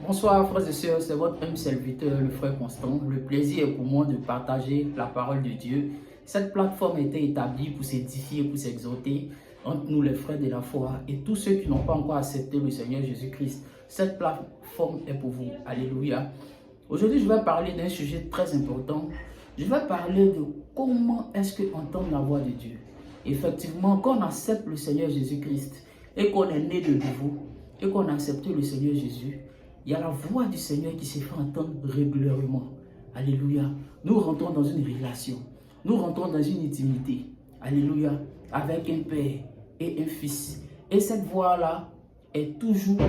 Bonsoir frères et sœurs, c'est votre même serviteur, le frère Constant. Le plaisir est pour moi de partager la parole de Dieu. Cette plateforme a été établie pour s'édifier, pour s'exhorter entre nous les frères de la foi et tous ceux qui n'ont pas encore accepté le Seigneur Jésus-Christ. Cette plateforme est pour vous. Alléluia. Aujourd'hui, je vais parler d'un sujet très important. Je vais parler de comment est-ce qu'entendre la voix de Dieu. Effectivement, quand on accepte le Seigneur Jésus-Christ et qu'on est né de nouveau et qu'on a accepté le Seigneur Jésus, il y a la voix du Seigneur qui se fait entendre régulièrement. Alléluia. Nous rentrons dans une relation. Nous rentrons dans une intimité. Alléluia. Avec un Père et un Fils. Et cette voix-là est toujours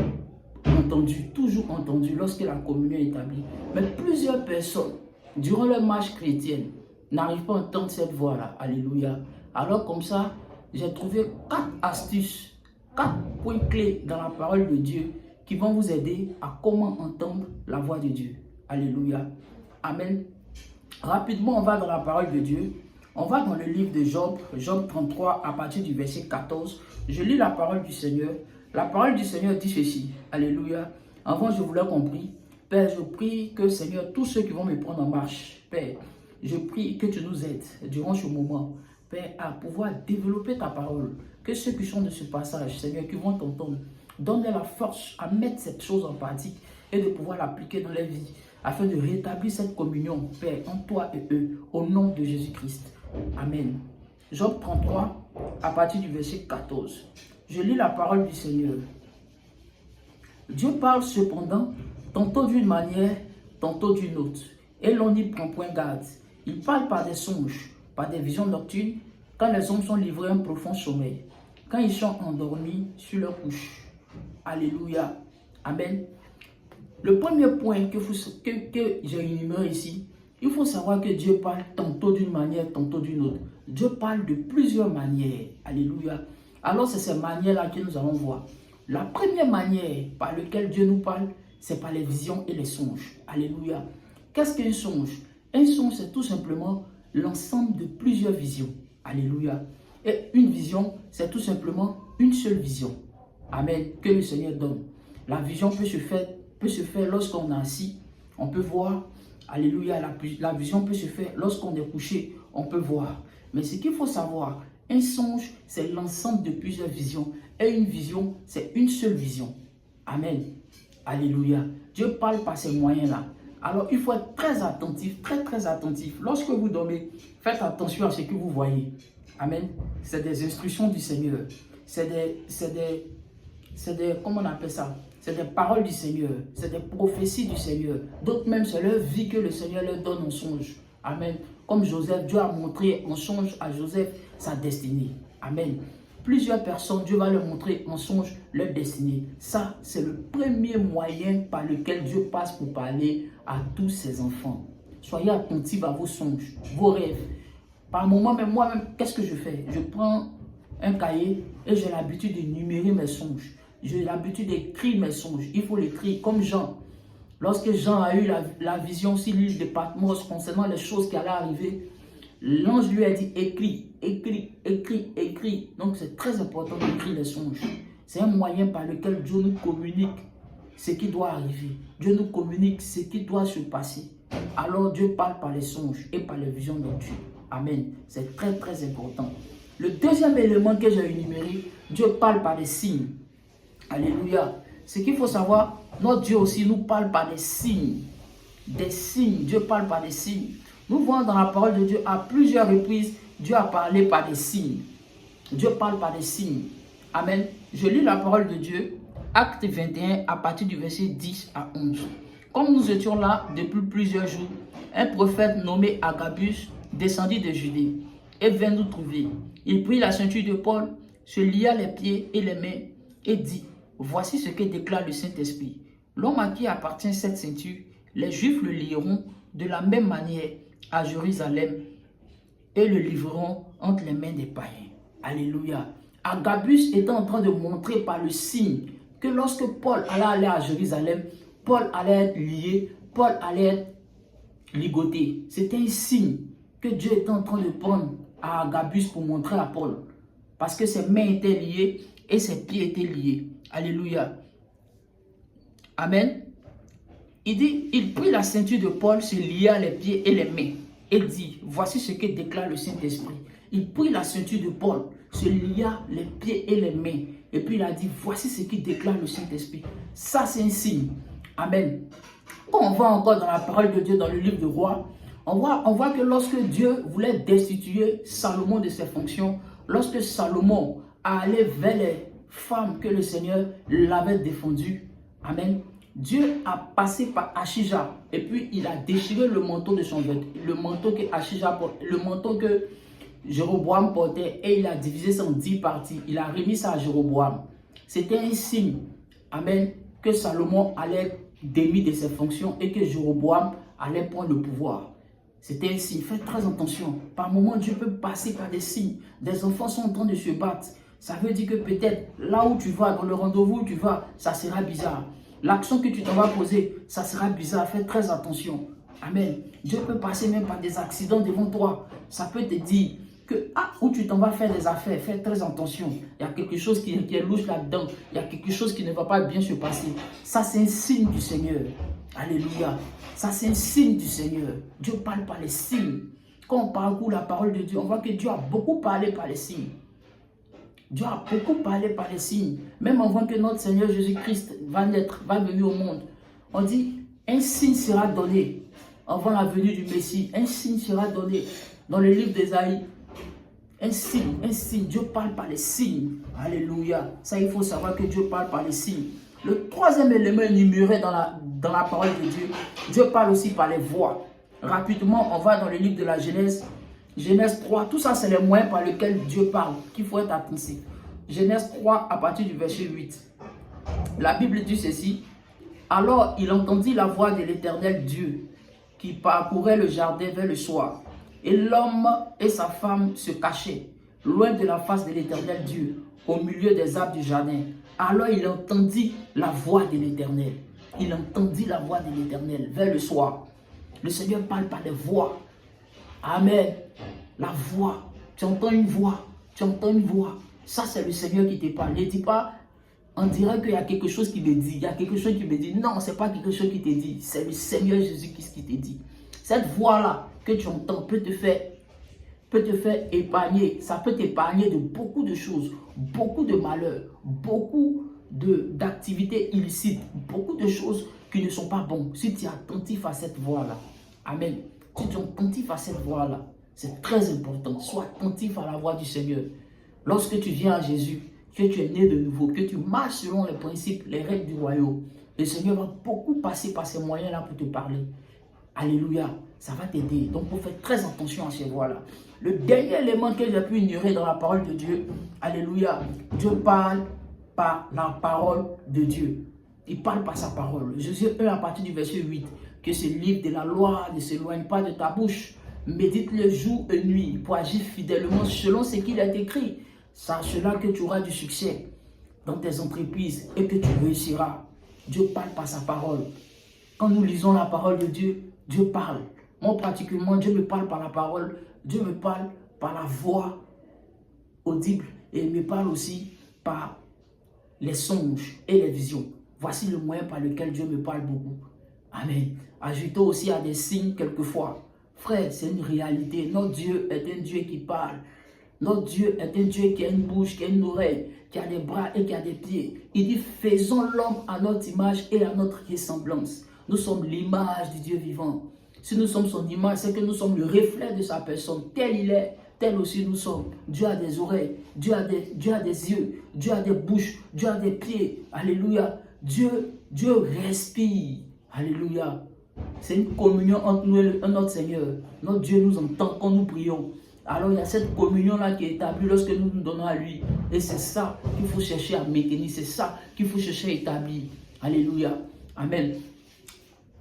entendue lorsque la communion est établie. Mais plusieurs personnes, durant leur marche chrétienne, n'arrivent pas à entendre cette voix-là. Alléluia. Alors comme ça, j'ai trouvé 4 astuces, 4 points clés dans la parole de Dieu qui vont vous aider à comment entendre la voix de Dieu. Alléluia. Amen. Rapidement, on va dans la parole de Dieu. On va dans le livre de Job, Job 33, à partir du verset 14. Je lis la parole du Seigneur. La parole du Seigneur dit ceci. Alléluia. Avant, je vous l'ai compris. Père, je prie que, Seigneur, tous ceux qui vont me prendre en marche, Père, je prie que tu nous aides durant ce moment, Père, à pouvoir développer ta parole. Que ceux qui sont de ce passage, Seigneur, qui vont t'entendre, donne-leur la force à mettre cette chose en pratique et de pouvoir l'appliquer dans leur vie, afin de rétablir cette communion, Père, entre toi et eux, au nom de Jésus-Christ. Amen. Job 33, à partir du verset 14. Je lis la parole du Seigneur. Dieu parle cependant, tantôt d'une manière, tantôt d'une autre, et l'on n'y prend point garde. Il parle par des songes, par des visions nocturnes, quand les hommes sont livrés à un profond sommeil, quand ils sont endormis sur leur couche. Alléluia. Amen. Le premier point que j'ai énuméré ici, il faut savoir que Dieu parle tantôt d'une manière, tantôt d'une autre. Dieu parle de plusieurs manières. Alléluia. Alors c'est ces manières-là que nous allons voir. La première manière par laquelle Dieu nous parle, c'est par les visions et les songes. Alléluia. Qu'est-ce qu'un songe? Un songe, c'est tout simplement l'ensemble de plusieurs visions. Alléluia. Et une vision, c'est tout simplement une seule vision. Amen. Que le Seigneur donne. La vision peut se faire lorsqu'on est assis. On peut voir. Alléluia. La vision peut se faire lorsqu'on est couché. On peut voir. Mais ce qu'il faut savoir, un songe, c'est l'ensemble de plusieurs visions. Et une vision, c'est une seule vision. Amen. Alléluia. Dieu parle par ces moyens-là. Alors, il faut être très attentif, très attentif. Lorsque vous dormez, faites attention à ce que vous voyez. Amen. C'est des instructions du Seigneur. Comment on appelle ça? C'est des paroles du Seigneur. C'est des prophéties du Seigneur. D'autres même, c'est leur vie que le Seigneur leur donne en songe. Amen. Comme Joseph, Dieu a montré en songe à Joseph sa destinée. Amen. Plusieurs personnes, Dieu va leur montrer en songe leur destinée. Ça, c'est le premier moyen par lequel Dieu passe pour parler à tous ses enfants. Soyez attentifs à vos songes, vos rêves. Par moment, même moi-même, qu'est-ce que je fais? Je prends un cahier et j'ai l'habitude d'énumérer mes songes. J'ai l'habitude d'écrire mes songes. Il faut l'écrire comme Jean. Lorsque Jean a eu la vision sur l'île de Patmos concernant les choses qui allaient arriver, l'ange lui a dit écris, écris, écris, écris. Donc c'est très important d'écrire les songes. C'est un moyen par lequel Dieu nous communique ce qui doit arriver. Dieu nous communique ce qui doit se passer. Alors Dieu parle par les songes et par les visions nocturnes. Amen. C'est très important. Le deuxième élément que j'ai énuméré, Dieu parle par des signes. Alléluia. Ce qu'il faut savoir, notre Dieu aussi nous parle par des signes. Des signes. Dieu parle par des signes. Nous voyons dans la parole de Dieu à plusieurs reprises, Dieu a parlé par des signes. Dieu parle par des signes. Amen. Je lis la parole de Dieu, Acte 21, à partir du verset 10 à 11. Comme nous étions là depuis plusieurs jours, un prophète nommé Agabus descendit de Judée et vint nous trouver. Il prit la ceinture de Paul, se lia les pieds et les mains et dit: voici ce que déclare le Saint-Esprit. L'homme à qui appartient cette ceinture, les Juifs le lieront de la même manière à Jérusalem et le livreront entre les mains des païens. Alléluia. Agabus était en train de montrer par le signe que lorsque Paul allait aller à Jérusalem, Paul allait être lié, Paul allait être ligoté. C'était un signe que Dieu était en train de prendre à Agabus pour montrer à Paul. Parce que ses mains étaient liées et ses pieds étaient liés. Alléluia. Amen. Il dit, il prit la ceinture de Paul, se lia les pieds et les mains, et dit, voici ce que déclare le Saint-Esprit. Il prit la ceinture de Paul, se lia les pieds et les mains, et puis il a dit, voici ce qui déclare le Saint-Esprit. Ça, c'est un signe. Amen. Quand on va encore dans la parole de Dieu, dans le livre de Rois, on voit que lorsque Dieu voulait destituer Salomon de ses fonctions, lorsque Salomon allait vers les femmes que le Seigneur l'avait défendues, amen, Dieu a passé par Achija et puis il a déchiré le manteau de son vêtement, le manteau que Achija portait, le manteau que Jéroboam portait, et il a divisé ça en 10 parties. Il a remis ça à Jéroboam. C'était un signe, amen, que Salomon allait être démis de ses fonctions et que Jéroboam allait prendre le pouvoir. C'était un signe. Faites très attention. Par moments, Dieu peut passer par des signes. Des enfants sont en train de se battre. Ça veut dire que peut-être là où tu vas, dans le rendez-vous où tu vas, ça sera bizarre. L'action que tu t'en vas poser, ça sera bizarre. Faites très attention. Amen. Dieu peut passer même par des accidents devant toi. Ça peut te dire que où tu t'en vas faire des affaires, fais très attention. Il y a quelque chose qui est louche là-dedans. Il y a quelque chose qui ne va pas bien se passer. Ça, c'est un signe du Seigneur. Alléluia. Ça, c'est un signe du Seigneur. Dieu parle par les signes. Quand on parcourt la parole de Dieu, on voit que Dieu a beaucoup parlé par les signes. Dieu a beaucoup parlé par les signes. Même avant que notre Seigneur Jésus-Christ va naître, va venir au monde, on dit, un signe sera donné avant la venue du Messie. Un signe sera donné dans le livre d'Ésaïe. Un signe. Dieu parle par les signes. Alléluia. Ça, il faut savoir que Dieu parle par les signes. Le troisième élément énuméré dans la parole de Dieu, Dieu parle aussi par les voix. Rapidement, on va dans le livre de la Genèse. Genèse 3, tout ça, c'est les moyens par lesquels Dieu parle, qu'il faut être attentif. Genèse 3, à partir du verset 8. La Bible dit ceci. Alors, il entendit la voix de l'Éternel Dieu qui parcourait le jardin vers le soir. Et l'homme et sa femme se cachaient, loin de la face de l'Éternel Dieu, au milieu des arbres du jardin. Alors il entendit la voix de l'Éternel. Il entendit la voix de l'Éternel vers le soir. Le Seigneur parle par des voix. Amen. La voix. Tu entends une voix. Tu entends une voix. Ça, c'est le Seigneur qui te parle. Ne dis pas, on dirait qu'il y a quelque chose qui me dit. Il y a quelque chose qui me dit. Non, ce n'est pas quelque chose qui te dit. C'est le Seigneur Jésus-Christ qui te dit. Cette voix-là que tu entends peut te faire épargner. Ça peut t'épargner de beaucoup de choses, beaucoup de malheurs, beaucoup d'activités illicites, beaucoup de choses qui ne sont pas bonnes. Si tu es attentif à cette voix-là, amen. Si tu es attentif à cette voix-là, c'est très important. Sois attentif à la voix du Seigneur. Lorsque tu viens à Jésus, que tu es né de nouveau, que tu marches selon les principes, les règles du royaume, le Seigneur va beaucoup passer par ces moyens-là pour te parler. Alléluia, ça va t'aider. Donc, il faut faire très attention à ces voix-là. Le dernier élément que j'ai pu ignorer dans la parole de Dieu, alléluia, Dieu parle par la parole de Dieu. Il parle par sa parole. Josué 1 à partir du verset 8, que ce livre de la loi ne s'éloigne pas de ta bouche. Médite-le jour et nuit pour agir fidèlement selon ce qu'il est écrit. C'est à cela que tu auras du succès dans tes entreprises et que tu réussiras. Dieu parle par sa parole. Quand nous lisons la parole de Dieu, Dieu parle. Moi, particulièrement, Dieu me parle par la parole. Dieu me parle par la voix audible. Et il me parle aussi par les songes et les visions. Voici le moyen par lequel Dieu me parle beaucoup. Amen. Ajoutons aussi à des signes quelquefois. Frère, c'est une réalité. Notre Dieu est un Dieu qui parle. Notre Dieu est un Dieu qui a une bouche, qui a une oreille, qui a des bras et qui a des pieds. Il dit, faisons l'homme à notre image et à notre ressemblance. Nous sommes l'image du Dieu vivant. Si nous sommes son image, c'est que nous sommes le reflet de sa personne. Tel il est, tel aussi nous sommes. Dieu a des oreilles, Dieu a des yeux, Dieu a des bouches, Dieu a des pieds. Alléluia. Dieu respire. Alléluia. C'est une communion entre nous et notre Seigneur. Notre Dieu nous entend quand nous prions. Alors il y a cette communion-là qui est établie lorsque nous nous donnons à lui. Et c'est ça qu'il faut chercher à maintenir. C'est ça qu'il faut chercher à établir. Alléluia. Amen.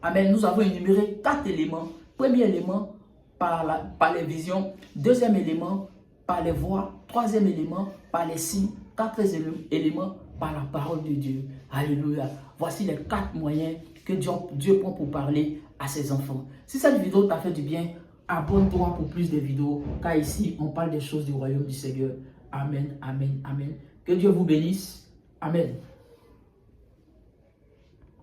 Amen. Nous avons énuméré 4 éléments. Premier élément, par les visions. Deuxième élément, par les voix. Troisième élément, par les signes. Quatrième élément, par la parole de Dieu. Alléluia. Voici les 4 moyens que Dieu prend pour parler à ses enfants. Si cette vidéo t'a fait du bien, abonne-toi pour plus de vidéos. Car ici, on parle des choses du royaume du Seigneur. Amen, amen, amen. Que Dieu vous bénisse. Amen.